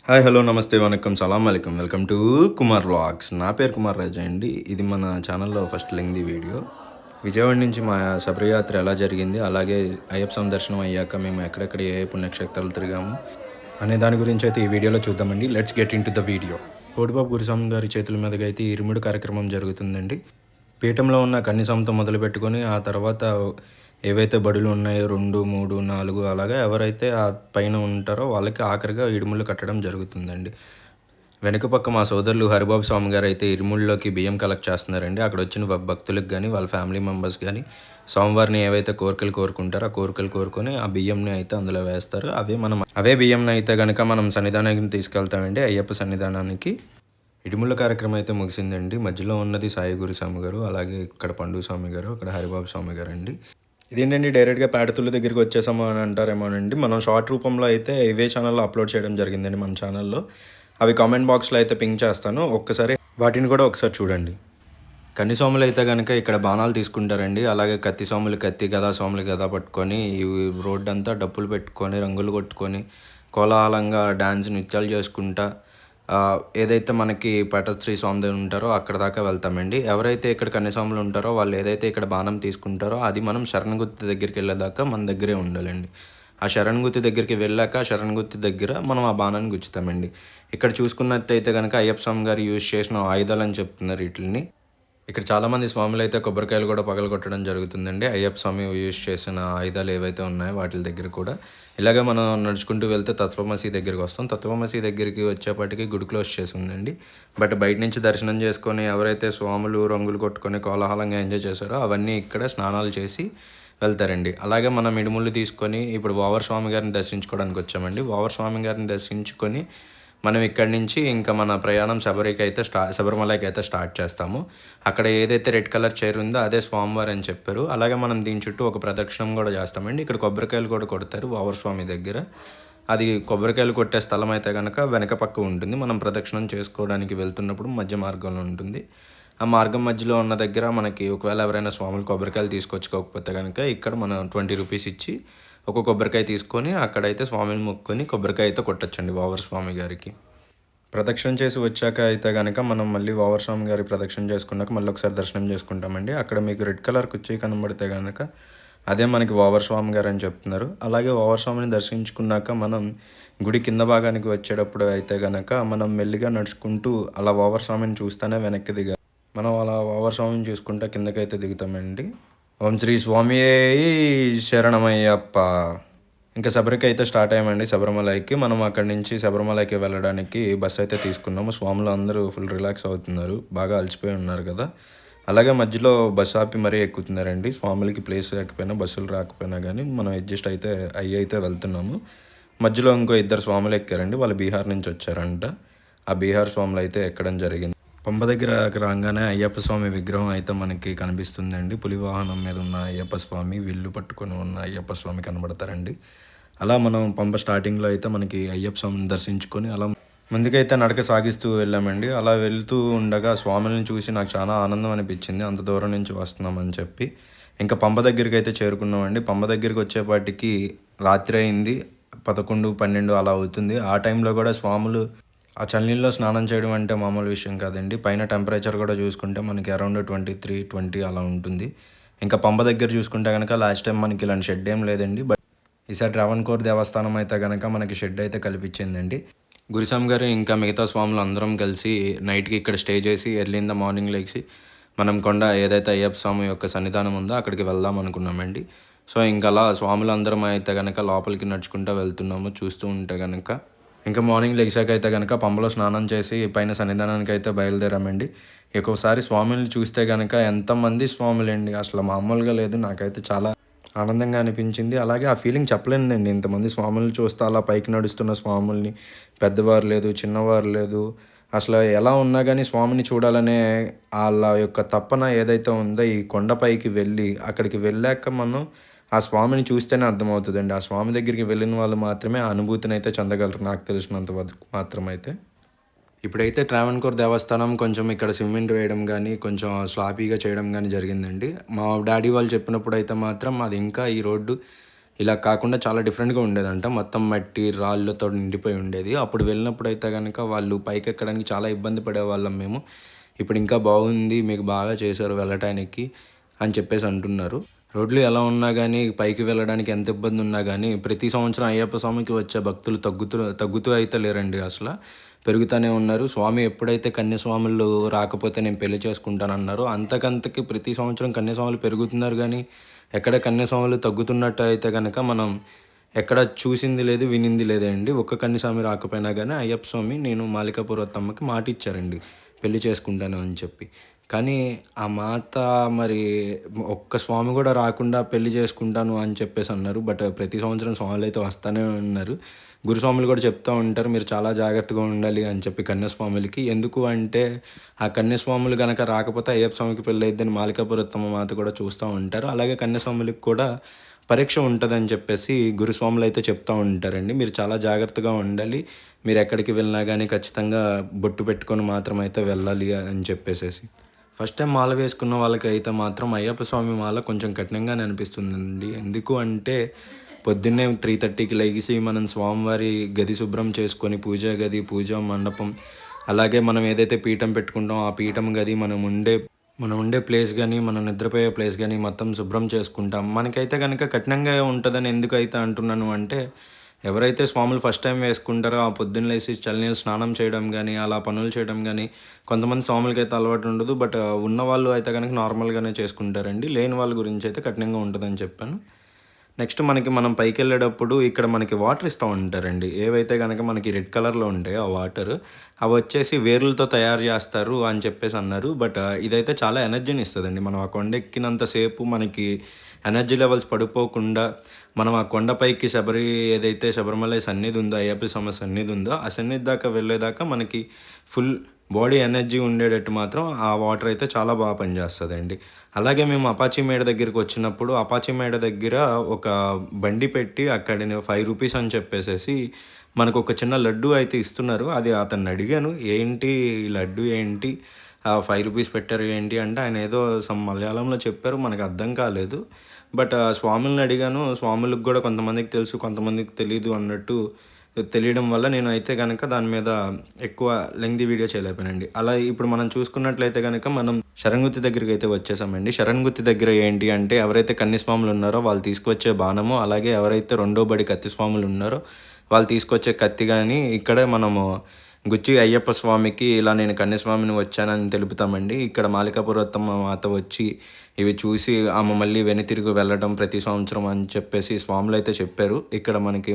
Hi hello నమస్తే వనక్కం సలాం అలైకుం welcome to Kumar vlogs. నా పేరు కుమార్ రాజా అండి. ఇది మన ఛానల్లో ఫస్ట్ లెంగ్ది వీడియో. విజయవాడ నుంచి మా శబరియాత్ర ఎలా జరిగింది, అలాగే అయ్యప్ప స్వామి దర్శనం అయ్యాక మేము ఎక్కడెక్కడ ఏ పుణ్యక్షేత్రాలు తిరిగాము అనే దాని గురించి అయితే ఈ వీడియోలో చూద్దామండి. Let's get into the video. Kotibabu Guruswami గారి చేతుల మీదుగా అయితే ఈ ఇరుముడు కార్యక్రమం జరుగుతుందండి. పీఠంలో ఉన్న కన్నిసాంతో మొదలు పెట్టుకొని ఆ తర్వాత ఏవైతే బడులు ఉన్నాయో 2, 3, 4 అలాగా ఎవరైతే ఆ పైన ఉంటారో వాళ్ళకి ఆఖరిగా ఇడుములు కట్టడం జరుగుతుందండి. వెనుక పక్క మా సోదరులు హరిబాబు స్వామి గారు అయితే ఇరుముల్లోకి బియ్యం కలెక్ట్ చేస్తున్నారండి. అక్కడ వచ్చిన భక్తులకు కానీ వాళ్ళ ఫ్యామిలీ మెంబర్స్ కానీ స్వామివారిని ఏవైతే కోరికలు కోరుకుంటారో ఆ కోరికలు కోరుకొని ఆ బియ్యంని అయితే అందులో వేస్తారు. అవే బియ్యంని అయితే కనుక మనం సన్నిధానానికి తీసుకెళ్తామండి, అయ్యప్ప సన్నిధానానికి. ఇడుముల కార్యక్రమం అయితే ముగిసిందండి. మధ్యలో ఉన్నది సాయి గురుస్వామి గారు, అలాగే ఇక్కడ పండు స్వామి గారు, అక్కడ హరిబాబు స్వామి గారు అండి. ఇదేంటండి డైరెక్ట్గా పేడతుల దగ్గరికి వచ్చేసాము అని అంటారేమోనండి. మనం షార్ట్ రూపంలో అయితే ఇవే ఛానల్లో అప్లోడ్ చేయడం జరిగిందండి మన ఛానల్లో. అవి కామెంట్ బాక్స్లో అయితే పింక్ చేస్తాను, ఒక్కసారి వాటిని కూడా ఒకసారి చూడండి. కన్ని సోములు అయితే కనుక ఇక్కడ బాణాలు తీసుకుంటారండి. అలాగే కత్తి సోములు కత్తి, గదా సోములు గదా పట్టుకొని ఈ రోడ్డు అంతా డప్పులు పెట్టుకొని రంగులు కొట్టుకొని కోలాహలంగా డ్యాన్స్ నృత్యాలు చేసుకుంటా ఏదైతే మనకి పటశ్రీ స్వామి ఉంటారో అక్కడ దాకా వెళ్తామండి. ఎవరైతే ఇక్కడ కన్యస్వాములు ఉంటారో వాళ్ళు ఏదైతే ఇక్కడ బాణం తీసుకుంటారో అది మనం శరణగుత్తి దగ్గరికి వెళ్ళేదాకా మన దగ్గరే ఉండాలండి. ఆ శరణగుత్తి దగ్గరికి వెళ్ళాక శరణగుత్తి దగ్గర మనం ఆ బాణాన్ని గుచ్చుతామండి. ఇక్కడ చూసుకున్నట్టయితే కనుక అయ్యప్ప స్వామి గారు యూజ్ చేసిన ఆయుధాలు అని చెప్తున్నారు వీటిని. ఇక్కడ చాలామంది స్వాములు అయితే కొబ్బరికాయలు కూడా పగలగొట్టడం జరుగుతుందండి. అయ్యప్ప స్వామి యూజ్ చేసిన ఆయుధాలు ఏవైతే ఉన్నాయో వాటి దగ్గర కూడా. ఇలాగ మనం నడుచుకుంటూ వెళ్తే తత్వమసీ దగ్గరికి వస్తాం. తత్వమసీ దగ్గరికి వచ్చేప్పటికి గుడి క్లోజ్ చేసి ఉందండి. బట్ బయట నుంచి దర్శనం చేసుకొని ఎవరైతే స్వాములు రంగులు కొట్టుకొని కోలాహలంగా ఎంజాయ్ చేశారో అవన్నీ ఇక్కడ స్నానాలు చేసి వెళ్తారండి. అలాగే మనం ఇడుముళ్ళు తీసుకొని ఇప్పుడు ఓవర్ స్వామి గారిని దర్శించుకోవడానికి వచ్చామండి. ఓవర్ స్వామి గారిని దర్శించుకొని మనం ఇక్కడి నుంచి ఇంకా మన ప్రయాణం శబరిమలకి అయితే స్టార్ట్ చేస్తాము. అక్కడ ఏదైతే రెడ్ కలర్ చైర్ ఉందో అదే స్వామివారు అని చెప్పారు. అలాగే మనం దీని చుట్టూ ఒక ప్రదక్షిణం కూడా చేస్తామండి. ఇక్కడ కొబ్బరికాయలు కూడా కొడతారు ఓవర్ స్వామి దగ్గర. అది కొబ్బరికాయలు కొట్టే స్థలం అయితే కనుక వెనక పక్క ఉంటుంది. మనం ప్రదక్షిణం చేసుకోవడానికి వెళ్తున్నప్పుడు మధ్య మార్గంలో ఉంటుంది. ఆ మార్గం మధ్యలో ఉన్న దగ్గర మనకి ఒకవేళ ఎవరైనా స్వాములు కొబ్బరికాయలు తీసుకొచ్చుకోకపోతే కనుక ఇక్కడ మనం 20 రూపీస్ ఇచ్చి ఒక కొబ్బరికాయ తీసుకొని అక్కడైతే స్వామిని మొక్కుకొని కొబ్బరికాయ అయితే కొట్టచ్చండి ఓవర్ స్వామి గారికి. ప్రదక్షిణ చేసి వచ్చాక అయితే కనుక మనం మళ్ళీ ఓవర్ స్వామి గారి ప్రదక్షిణ చేసుకున్నాక మళ్ళీ ఒకసారి దర్శనం చేసుకుంటామండి. అక్కడ మీకు రెడ్ కలర్ కుర్చీ కనబడితే కనుక అదే మనకి ఓవర్ స్వామి గారు అని చెప్తున్నారు. అలాగే ఓవర్ స్వామిని దర్శించుకున్నాక మనం గుడి కింద భాగానికి వచ్చేటప్పుడు అయితే కనుక మనం మెల్లిగా నడుచుకుంటూ అలా ఓవర్ స్వామిని చూస్తూనే వెనక్కి దిగాలి. మనం అలా ఓవర్ స్వామిని చూసుకుంటా కిందకైతే దిగుతామండి. ఓం శ్రీ స్వామియే శరణమయ్యప్ప. ఇంకా శబరికి అయితే స్టార్ట్ అయ్యామండి శబరిమలకి. మనం అక్కడి నుంచి శబరిమలకి వెళ్ళడానికి బస్సు అయితే తీసుకున్నాము. స్వాములు అందరూ ఫుల్ రిలాక్స్ అవుతున్నారు, బాగా అలసిపోయి ఉన్నారు కదా. అలాగే మధ్యలో బస్సు ఆపి మరీ ఎక్కుతున్నారండి. స్వాములకి ప్లేస్ లేకపోయినా బస్సులు రాకపోయినా కానీ మనం అడ్జస్ట్ అయితే వెళ్తున్నాము. మధ్యలో ఇంకో 2 స్వాములు ఎక్కారండి. వాళ్ళు బీహార్ నుంచి వచ్చారంట. ఆ బీహార్ స్వాములు అయితే ఎక్కడం జరిగింది. పంప దగ్గర రాగానే అయ్యప్ప స్వామి విగ్రహం అయితే మనకి కనిపిస్తుందండి. పులి వాహనం మీద ఉన్న అయ్యప్ప స్వామి, విల్లు పట్టుకొని ఉన్న అయ్యప్ప స్వామి కనబడతారండి. అలా మనం పంప స్టార్టింగ్లో అయితే మనకి అయ్యప్ప స్వామిని దర్శించుకొని అలా ముందుకైతే నడక సాగిస్తూ వెళ్ళామండి. అలా వెళ్తూ ఉండగా స్వాములను చూసి నాకు చాలా ఆనందం అనిపించింది, అంత దూరం నుంచి వస్తున్నామని చెప్పి. ఇంకా పంప దగ్గరికి అయితే చేరుకున్నామండి. పంప దగ్గరికి వచ్చేపాటికి రాత్రి అయింది, 11, 12 అలా అవుతుంది. ఆ టైంలో కూడా స్వాములు ఆ చలినీళ్ళలో స్నానం చేయడం అంటే మామూలు విషయం కాదండి. పైన టెంపరేచర్ కూడా చూసుకుంటే మనకి అరౌండ్ 23, 20 అలా ఉంటుంది. ఇంకా పంప దగ్గర చూసుకుంటే కనుక లాస్ట్ టైం మనకి ఇలాంటి షెడ్ ఏం లేదండి. బట్ ఈసారి ట్రావెన్కోర్ దేవస్థానం అయితే కనుక మనకి షెడ్ అయితే కల్పించిందండి. గురుస్వామి గారు ఇంకా మిగతా స్వాములు అందరం కలిసి నైట్కి ఇక్కడ స్టే చేసి ఎర్లీ ఇన్ ద మార్నింగ్ లేచి మనం కొండ ఏదైతే అయ్యప్ప స్వామి యొక్క సన్నిధానం ఉందో అక్కడికి వెళ్దాం అనుకున్నామండి. సో ఇంకా అలా స్వాములు అందరం అయితే కనుక లోపలికి నడుచుకుంటూ వెళ్తున్నాము. చూస్తూ ఉంటే కనుక ఇంకా మార్నింగ్ లెగ్సాక అయితే కనుక పంపలో స్నానం చేసి పైన సన్నిధానానికి అయితే బయలుదేరామండి. ఒకసారి స్వాములను చూస్తే కనుక ఎంతమంది స్వాములండి, అసలు మామూలుగా లేదు. నాకైతే చాలా ఆనందంగా అనిపించింది. అలాగే ఆ ఫీలింగ్ చెప్పలేనండి. ఇంతమంది స్వాములను చూస్తే అలా పైకి నడుస్తున్న స్వాముల్ని, పెద్దవారు లేదు, చిన్నవారు లేదు, అసలు ఎలా ఉన్నా కానీ స్వామిని చూడాలనే వాళ్ళ యొక్క తపన ఏదైతే ఉందో ఈ కొండపైకి వెళ్ళి అక్కడికి వెళ్ళాక మనం ఆ స్వామిని చూస్తేనే అర్థమవుతుందండి. ఆ స్వామి దగ్గరికి వెళ్ళిన వాళ్ళు మాత్రమే ఆ అనుభూతిని అయితే చెందగలరు, నాకు తెలిసినంత వరకు మాత్రమైతే. ఇప్పుడైతే ట్రావెన్కోర్ దేవస్థానం కొంచెం ఇక్కడ సిమెంట్ వేయడం కానీ కొంచెం స్లాపీగా చేయడం కానీ జరిగిందండి. మా డాడీ వాళ్ళు చెప్పినప్పుడు అయితే మాత్రం అది ఇంకా ఈ రోడ్డు ఇలా కాకుండా చాలా డిఫరెంట్‌గా ఉండేదంట. మొత్తం మట్టి, రాళ్ళతో నిండిపోయి ఉండేది. అప్పుడు వెళ్ళినప్పుడైతే గనక వాళ్ళు పైకెక్కడానికి చాలా ఇబ్బంది పడేవాళ్ళం మేము. ఇప్పుడు ఇంకా బాగుంది. మీకు బాగా చేశారు వెళ్ళటానికి అని చెప్పేసి అంటున్నారు. రోడ్లు ఎలా ఉన్నా గానీ, పైకి వెళ్ళడానికి ఎంత ఇబ్బందున్నా గానీ, ప్రతి సంవత్సరం అయ్యప్ప స్వామికి వచ్చే భక్తులు తగ్గుతూ అయితే లేరండి అసల. పెరుగుతానే ఉన్నారు. స్వామి ఎప్పుడైతే కన్యస్వాములు రాకపోతే నేను పెళ్లి చేసుకుంటానన్నారో, అంతకంతకి ప్రతి సంవత్సరం కన్యస్వాములు పెరుగుతున్నారు గానీ, ఎక్కడ కన్యస్వాములు తగ్గుతున్నట్టు అయితే గనక మనం ఎక్కడ చూసింది లేదు, వినింది లేదండి. ఒక్క కన్యస్వామి రాకపోయినా గానీ, అయ్యప్ప స్వామి నేను మాలికాపురత్తమ్మకి మాటిచ్చారండి పెళ్లి చేసుకుంటాను అని చెప్పి. కానీ ఆ మాత మరి ఒక్క స్వామి గూడా రాకుండా పెళ్లి చేసుకుంటాను అని చెప్పేసి అన్నారు. బట్ ప్రతి సంవత్సరం స్వాములైతే వస్తానే ఉన్నారు. గురుస్వాములు కూడా చెప్తా ఉంటారు, మీరు చాలా జాగ్రత్తగా ఉండాలి అని చెప్పి కన్యాస్వాములకి. ఎందుకు అంటే ఆ కన్యాస్వాములు గనక రాకపోతే అయ్యప్ప స్వామికి పెళ్ళయిద్దని మాలికాపురత్తమ్మ మాత కూడా చూస్తూ ఉంటారు. అలాగే కన్యాస్వాములకి కూడా పరీక్ష ఉంటదని చెప్పేసి గురుస్వాములైతే చెప్తా ఉంటారండి. మీరు చాలా జాగ్రత్తగా ఉండాలి. మీరెక్కడికి వెళ్ళినా గానీ ఖచ్చితంగా బొట్టు పెట్టుకొని మాత్రం అయితే వెళ్ళాలి అని చెప్పేసేసి. ఫస్ట్ టైం మాల వేసుకున్న వాళ్ళకైతే మాత్రం అయ్యప్ప స్వామి మాల కొంచెం కఠినంగానే అనిపిస్తుందండి. ఎందుకు అంటే పొద్దున్నే 3:30కి లెగిసి మనం స్వామివారి గది శుభ్రం చేసుకొని పూజా గది, పూజా మండపం, అలాగే మనం ఏదైతే పీఠం పెట్టుకుంటామో ఆ పీఠం గది, మనం ఉండే ప్లేస్ గానీ, మనం నిద్రపోయే ప్లేస్ గానీ మొత్తం శుభ్రం చేసుకుంటాం. మనకైతే గనక కఠినంగా ఉంటదని ఎందుకైతే అంటున్నాను అంటే, ఎవరైతే స్వాములు ఫస్ట్ టైం వేసుకుంటారో ఆ పొద్దున్న లేసి చల్లనీళ్ళు స్నానం చేయడం గానీ, అలా పనులు చేయడం గానీ, కొంతమంది స్వాములకైతే అలవాటు ఉండదు. బట్ ఉన్నవాళ్ళు అయితే గనక నార్మల్‌గానే చేసుకుంటారండి. లేని వాళ్ళ గురించయితే కఠినంగా ఉంటదని చెప్పాను. నెక్స్ట్ మనం పైకెళ్ళేటప్పుడు ఇక్కడ మనకి వాటర్ ఇస్తా ఉంటారండి. ఏవైతే గనక మనకి రెడ్ కలర్‌లో ఉంటాయో ఆ వాటరు, అవొచ్చేసి వేర్లతో తయారు జేస్తారు అని చెప్పేసి అన్నారు. బట్ ఇదైతే చాలా ఎనర్జీని ఇస్తదండి. మనం ఆ కొండెక్కినంత సేపు మనకి ఎనర్జీ లెవెల్స్ పడిపోకుండా, మనం ఆ కొండపైకి ఏదైతే శబరిమలై సన్నిధి ఉందో, అయ్యప్ప స్వామి సన్నిధి ఉందో, ఆ సన్నిధి దాకా వెళ్ళేదాకా మనకి ఫుల్ బాడీ ఎనర్జీ ఉండేటట్టు మాత్రం ఆ వాటర్ అయితే చాలా బాగా పనిచేస్తదండి. అలాగే మేము అపాచీ మేడ దగ్గరికి వచ్చినప్పుడు, అపాచీ మేడ దగ్గర ఒక బండి పెట్టి అక్కడ నేను ₹5 అని చెప్పేసేసి మనకొక చిన్న లడ్డూ అయితే ఇస్తున్నారు. అది అతన్ని అడిగాను, "ఏంటి ఈ లడ్డూ ఏంటి? ₹5 పెట్టారు ఏంటి?" అంటే ఆయన ఏదో మలయాళంలో చెప్పారు. మనకు అర్థం కాలేదు. బట్ స్వాముల్ని అడిగాను. స్వాములకు గూడా కొంతమందికి తెలుసు, కొంతమందికి తెలీదు అన్నట్టు తెలియడం వల్ల నేనైతే గనక దాని మీద ఎక్కువ లెంగ్తీ వీడియో చేయలేకపోయానండి. అలా ఇప్పుడు మనం చూసుకున్నట్లయితే గనక మనం శరణ్గుత్తి దగ్గరికైతే వచ్చేసామండి. శరణ్గుత్తి దగ్గర ఏంటి అంటే ఎవరైతే కన్యస్వాములు ఉన్నారో వాళ్ళు తీసుకొచ్చే బాణము, అలాగే ఎవరైతే రెండో బడి కత్తి స్వాములు ఉన్నారో వాళ్ళు తీసుకొచ్చే కత్తి గాని ఇక్కడే మనము గుచ్చి అయ్యప్ప స్వామికి ఇలా నేను కన్యస్వామిని వచ్చానని తెలుపుతామండి. ఇక్కడ మాలికాపురత్తమ్మ మాత వచ్చి ఇవి చూసి ఆమె మళ్ళీ వెనుతిరిగి వెళ్ళడం ప్రతి సంవత్సరం అని చెప్పేసి స్వాములైతే చెప్పారు. ఇక్కడ మనకి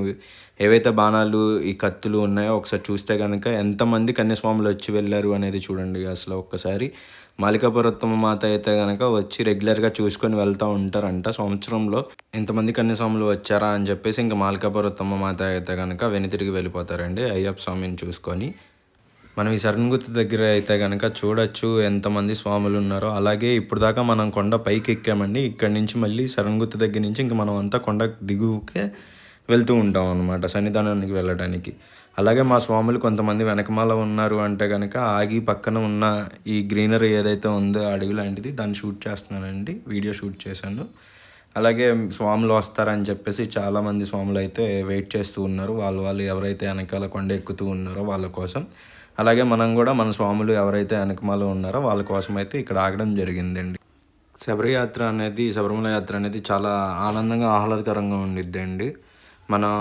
ఏవైతే బాణాలు, ఈ కత్తులు ఉన్నాయో ఒకసారి చూస్తే గనక ఎంతమంది కన్యస్వాములు వచ్చి వెళ్లారు అనేది చూడండి. అసలు ఒక్కసారి మాలికాపురత్తమ్మ మాత అయితే గనక వచ్చి రెగ్యులర్‌గా చూసుకొని వెళ్తా ఉంటారంట. సంవత్సరంలో ఇంతమంది కన్యస్వాములు వచ్చారా అని చెప్పేసి ఇంక మాలికాపురత్తమ్మ మాత అయితే గనక వెనుతిరిగి వెళ్ళిపోతారండి అయ్యప్ప స్వామిని చూసుకొని. మనం ఈ శరణ్‌గుత్తి దగ్గర అయితే గనక చూడొచ్చు ఎంతమంది స్వాములున్నారో. అలాగే ఇప్పటిదాకా మనం కొండ పైకెక్కామండి. ఇక్కడి నుంచి మళ్ళీ శరణ్‌గుత్తి దగ్గర నుంచి ఇంక మనం అంతా కొండ దిగువకే వెళ్తూ ఉంటాం అనమాట సన్నిధానానికి వెళ్ళడానికి. అలాగే మా స్వాములు కొంతమంది వెనకమాల ఉన్నారు అంటే గనక ఆగి పక్కన ఉన్న ఈ గ్రీనరీ ఏదైతే ఉందో అడవి లాంటిది దాన్ని షూట్ చేస్తున్నానండి. వీడియో షూట్ చేశాను. అలాగే స్వాములు వస్తారని చెప్పేసి చాలామంది స్వాములైతే వెయిట్ చేస్తూ ఉన్నారు. వాళ్ళు ఎవరైతే వెనకాల కొండ ఎక్కుతూ ఉన్నారో వాళ్ళ కోసం. అలాగే మనం గూడా మన స్వాములు ఎవరైతే వెనకమాల ఉన్నారో వాళ్ళ కోసమైతే ఇక్కడ ఆగడం జరిగిందండి. శబరిమల యాత్ర అనేది చాలా ఆనందంగా, ఆహ్లాదకరంగా ఉండిద్దండి. మనం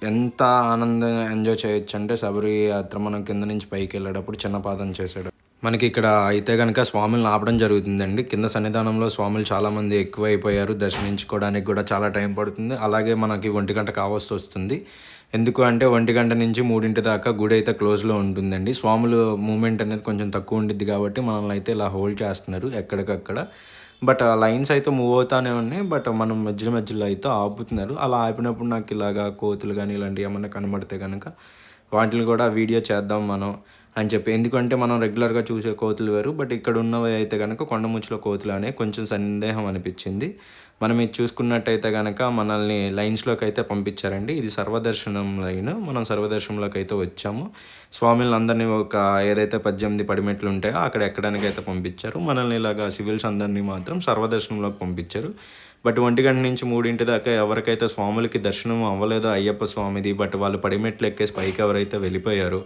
ఎంత ఆనందంగా ఎంజాయ్ చేయొచ్చంటే శబరి యాత్ర మనం కింద నుంచి పైకెళ్ళేటప్పుడు చిన్న పాదం చేసేటప్పుడు. మనకి ఇక్కడ అయితే గనక స్వాములను ఆపడం జరుగుతుందండి. కింద సన్నిధానంలో స్వాములు చాలామంది ఎక్కువైపోయారు. దర్శనించుకోవడానికి కూడా చాలా టైం పడుతుంది. అలాగే మనకి 1:00 కావస్తొస్తుంది. ఎందుకు అంటే 1:00 నుంచి 3:00 దాకా గుడి అయితే క్లోజ్‌లో ఉంటుందండి. స్వాములు మూవ్‌మెంట్ అనేది కొంచెం తక్కువ ఉండిద్ది కాబట్టి మనల్ని అయితే ఇలా హోల్డ్ చేస్తున్నారు ఎక్కడికక్కడ. బట్ ఆ లైన్స్ అయితే మూవ్ అవుతానే ఉన్నాయి. బట్ మనం మధ్యలో అయితే ఆపుతున్నారు. అలా ఆపినప్పుడు నాకు ఇలాగా కోతులు గానీ ఇలాంటివి ఏమన్నా కనబడితే గనక వాటిని కూడా వీడియో చేద్దాం మనం అని చెప్పి. ఎందుకంటే మనం రెగ్యులర్‌గా చూసే కోతులు వేరు. బట్ ఇక్కడ ఉన్నవి అయితే గనక కొండముచ్చులో కోతులు అనే కొంచెం సందేహం అనిపించింది. మనం ఇది చూసుకున్నట్టయితే గనక మనల్ని లైన్స్‌లోకి అయితే పంపించారండి. ఇది సర్వదర్శనం లైన్. మనం సర్వదర్శనంలోకి అయితే వచ్చాము. స్వాములందరినీ ఒక ఏదైతే 18 పడిమెట్లు ఉంటాయో అక్కడ ఎక్కడానికైతే పంపించారు. మనల్ని ఇలాగా సివిల్స్ అందరినీ మాత్రం సర్వదర్శనంలోకి పంపించారు. బట్ 1 నుంచి 3 దాకా ఎవరికైతే స్వాములకి దర్శనం అవ్వలేదో అయ్యప్ప స్వామిది, బట్ వాళ్ళు పడిమెట్లు ఎక్కేసి పైకి ఎవరైతే వెళ్ళిపోయారో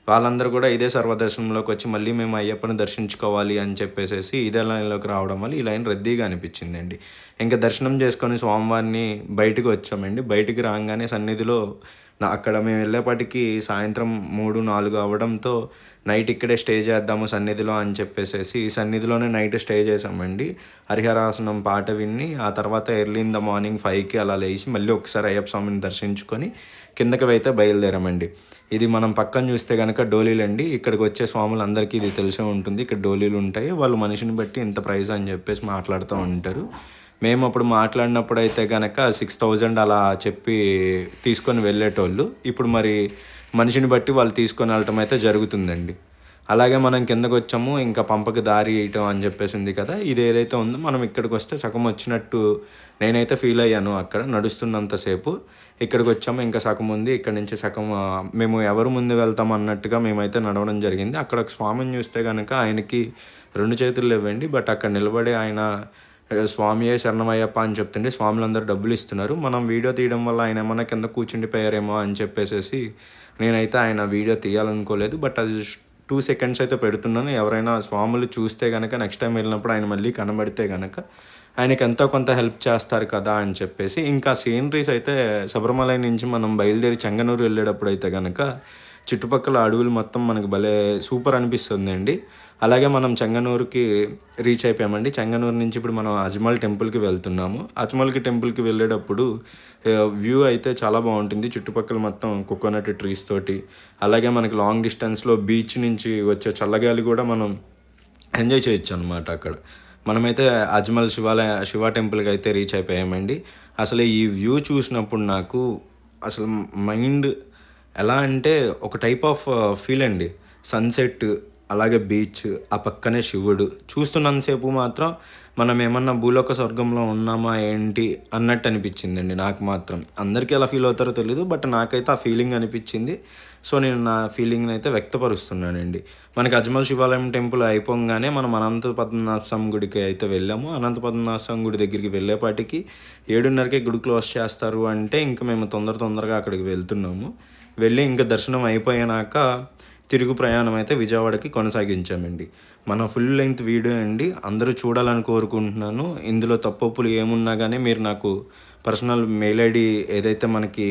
వాళ్ళందరూ కూడా ఇదే సర్వదర్శనంలోకి వచ్చి మళ్ళీ మేము అయ్యప్పని దర్శించుకోవాలి అని చెప్పేసేసి ఇదే లైన్లోకి రావడం వల్ల ఈ లైన్ రద్దీగా అనిపించిందండి. ఇంకా దర్శనం చేసుకొని స్వామివారిని బయటకు వచ్చామండి. బయటికి రాగానే సన్నిధిలో అక్కడ మేము వెళ్ళేపాటికి సాయంత్రం 3, 4 అవ్వడంతో నైట్ ఇక్కడే స్టే చేద్దాము సన్నిధిలో అని చెప్పేసేసి ఈ సన్నిధిలోనే నైట్ స్టే చేసామండి. హరిహరాసనం పాట విని ఆ తర్వాత ఎర్లీ ఇన్ ద మార్నింగ్ 5కి అలా లేచి మళ్ళీ ఒకసారి అయ్యప్ప స్వామిని దర్శించుకొని కిందకి అయితే బయలుదేరామండి. ఇది మనం పక్కన చూస్తే కనుక డోలీలండి. ఇక్కడికి వచ్చే స్వాములందరికీ ఇది తెలిసే ఉంటుంది. ఇక్కడ డోలీలు ఉంటాయి. వాళ్ళు మనిషిని బట్టి ఇంత ప్రైస్ అని చెప్పేసి మాట్లాడుతూ ఉంటారు. మేము అప్పుడు మాట్లాడినప్పుడు అయితే కనుక 6,000 అలా చెప్పి తీసుకొని వెళ్ళేటోళ్ళు. ఇప్పుడు మరి మనిషిని బట్టి వాళ్ళు తీసుకొని వెళ్ళటం అయితే జరుగుతుందండి. అలాగే మనం కిందకు వచ్చాము. ఇంకా పంపకి దారి వేయటం అని చెప్పేసి ఉంది కదా, ఇది ఏదైతే ఉందో మనం ఇక్కడికి వస్తే సగం వచ్చినట్టు నేనైతే ఫీల్ అయ్యాను. అక్కడ నడుస్తున్నంతసేపు ఇక్కడికి వచ్చాము, ఇంకా సగం ఉంది. ఇక్కడ నుంచి సగం మేము ఎవరు ముందు వెళ్తాం అన్నట్టుగా మేమైతే నడవడం జరిగింది. అక్కడ ఒక స్వామిని చూస్తే కనుక ఆయనకి 2 చేతులు ఇవ్వండి, బట్ అక్కడ నిలబడి ఆయన స్వామియే శరణమయ్యప్ప అని చెప్తుంటే స్వాములందరూ డబ్బులు ఇస్తున్నారు. మనం వీడియో తీయడం వల్ల ఆయన ఏమన్నా కింద కూర్చుండిపోయారేమో అని చెప్పేసి నేనైతే ఆయన వీడియో తీయాలనుకోలేదు. బట్ అది 2 సెకండ్స్ అయితే పెడుతున్నాను. ఎవరైనా స్వాములు చూస్తే కనుక నెక్స్ట్ టైం వెళ్ళినప్పుడు ఆయన మళ్ళీ కనబడితే కనుక ఆయనకి ఎంతో కొంత హెల్ప్ చేస్తారు కదా అని చెప్పేసి. ఇంకా సీనరీస్ అయితే శబరిమల నుంచి మనం బయలుదేరి చెంగనూరు వెళ్ళేటప్పుడు అయితే కనుక చుట్టుపక్కల అడవులు మొత్తం మనకి భలే సూపర్ అనిపిస్తుందండి. అలాగే మనం చెంగనూరుకి రీచ్ అయిపోయామండి. చెంగనూరు నుంచి ఇప్పుడు మనం అజ్మల్ టెంపుల్కి వెళ్తున్నాము. అజ్మల్కి టెంపుల్కి వెళ్ళేటప్పుడు వ్యూ అయితే చాలా బాగుంటుంది. చుట్టుపక్కల మొత్తం కోకోనట్ ట్రీస్ తోటి, అలాగే మనకి లాంగ్ డిస్టెన్స్లో బీచ్ నుంచి వచ్చే చల్లగాలి కూడా మనం ఎంజాయ్ చేయొచ్చు అనమాట అక్కడ. మనమైతే అజ్మల్ శివ టెంపుల్కి అయితే రీచ్ అయిపోయామండి. అసలు ఈ వ్యూ చూసినప్పుడు నాకు అసలు మైండ్ ఎలా అంటే ఒక టైప్ ఆఫ్ ఫీల్ అండి. సన్సెట్, అలాగే బీచ్, ఆ పక్కనే శివుడు చూస్తున్నంతసేపు మాత్రం మనం ఏమన్నా భూలోక స్వర్గంలో ఉన్నామా ఏంటి అన్నట్టు అనిపించిందండి నాకు మాత్రం. అందరికీ ఎలా ఫీల్ అవుతారో తెలీదు, బట్ నాకైతే ఆ ఫీలింగ్ అనిపించింది. సో నేను నా ఫీలింగ్ని అయితే వ్యక్తపరుస్తున్నానండి. మనకి అజ్మల్ శివాలయం టెంపుల్ అయిపోగానే మనం అనంత పద్మనాభ స్వామి గుడికి అయితే వెళ్ళాము. అనంత పద్మనాభ స్వామి గుడి దగ్గరికి వెళ్ళేపాటికి 7:30కే గుడి క్లోజ్ చేస్తారు అంటే ఇంకా మేము తొందరగా అక్కడికి వెళ్తున్నాము. వెళ్ళి ఇంకా దర్శనం అయిపోయాక తిరుగు ప్రయాణం అయితే విజయవాడకి కొనసాగించామండి. మన ఫుల్ లెంగ్త్ వీడియో అండి, అందరూ చూడాలని కోరుకుంటున్నాను. ఇందులో తప్పులు ఏమున్నా కానీ మీరు నాకు పర్సనల్ మెయిల్ ఐడి ఏదైతే మనకి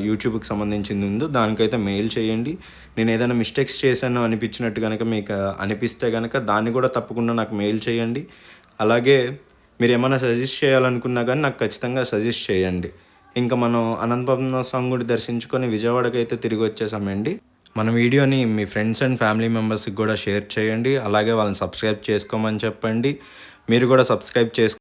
యూట్యూబ్కి సంబంధించింది ఉందో దానికైతే మెయిల్ చేయండి. నేను ఏదైనా మిస్టేక్స్ చేశానో అనిపించినట్టు కనుక మీకు అనిపిస్తే కనుక దాన్ని కూడా తప్పకుండా నాకు మెయిల్ చేయండి. అలాగే మీరు ఏమైనా సజెస్ట్ చేయాలనుకున్నా కానీ నాకు ఖచ్చితంగా సజెస్ట్ చేయండి. ఇంకా మనం అనంత పద్మనాభ స్వామి గుడి దర్శించుకొని విజయవాడకి అయితే తిరిగి వచ్చేసామండి. మన వీడియోని మీ ఫ్రెండ్స్ అండ్ ఫ్యామిలీ మెంబర్స్కి కూడా షేర్ చేయండి. అలాగే వాళ్ళని సబ్స్క్రైబ్ చేసుకోమని చెప్పండి. మీరు కూడా సబ్స్క్రైబ్